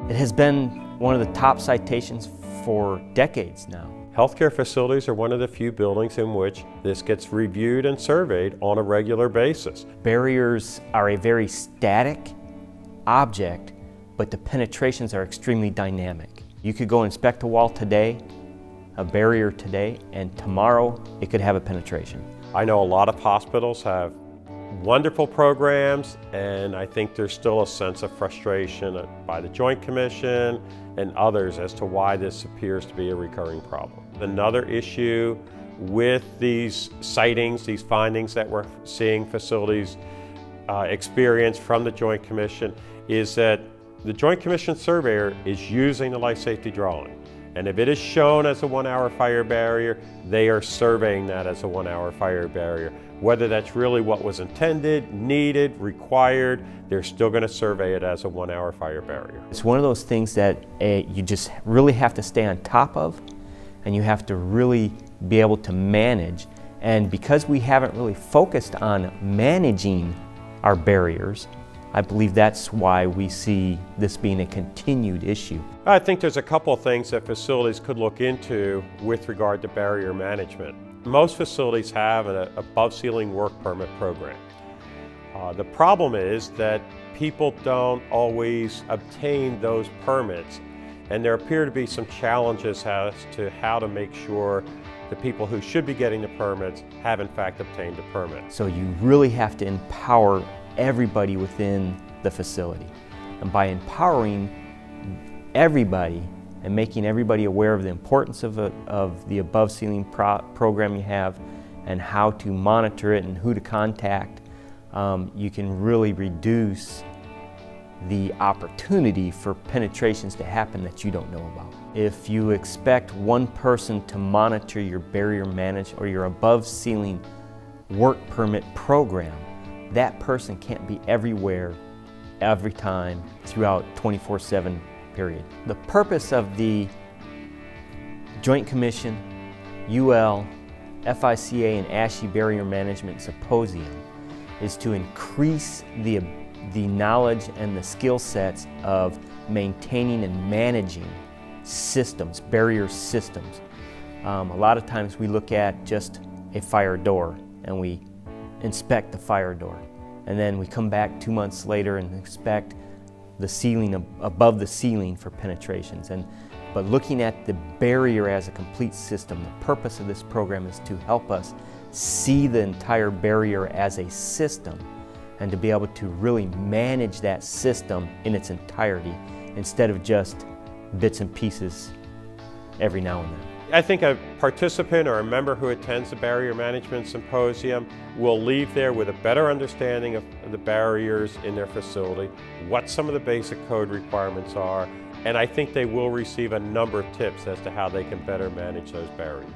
It has been one of the top citations for decades now. Healthcare facilities are one of the few buildings in which this gets reviewed and surveyed on a regular basis. Barriers are a very static object, but the penetrations are extremely dynamic. You could go inspect a wall today, a barrier today, and tomorrow it could have a penetration. I know a lot of hospitals have wonderful programs, and I think there's still a sense of frustration by the Joint Commission and others as to why this appears to be a recurring problem. Another issue with these sightings, these findings that we're seeing facilities experience from the Joint Commission is that the Joint Commission surveyor is using the life safety drawing. And if it is shown as a 1-hour fire barrier, they are surveying that as a 1-hour fire barrier. Whether that's really what was intended, needed, required, they're still going to survey it as a 1-hour fire barrier. It's one of those things that you just really have to stay on top of, and you have to really be able to manage. And because we haven't really focused on managing our barriers, I believe that's why we see this being a continued issue. I think there's a couple of things that facilities could look into with regard to barrier management. Most facilities have an above-ceiling work permit program. The problem is that people don't always obtain those permits, and there appear to be some challenges as to how to make sure the people who should be getting the permits have in fact obtained the permit. So you really have to empower everybody within the facility. And by empowering everybody and making everybody aware of the importance of the above ceiling program you have and how to monitor it and who to contact, you can really reduce the opportunity for penetrations to happen that you don't know about. If you expect one person to monitor your barrier management or your above ceiling work permit program, that person can't be everywhere, every time, throughout 24/7 period. The purpose of the Joint Commission, UL, FICA, and ASHE Barrier Management Symposium is to increase the knowledge and the skill sets of maintaining and managing systems, barrier systems. A lot of times we look at just a fire door and we inspect the fire door, and then we come back 2 months later and inspect the ceiling above the ceiling for penetrations. But looking at the barrier as a complete system, the purpose of this program is to help us see the entire barrier as a system and to be able to really manage that system in its entirety instead of just bits and pieces every now and then. I think a participant or a member who attends the Barrier Management Symposium will leave there with a better understanding of the barriers in their facility, what some of the basic code requirements are, and I think they will receive a number of tips as to how they can better manage those barriers.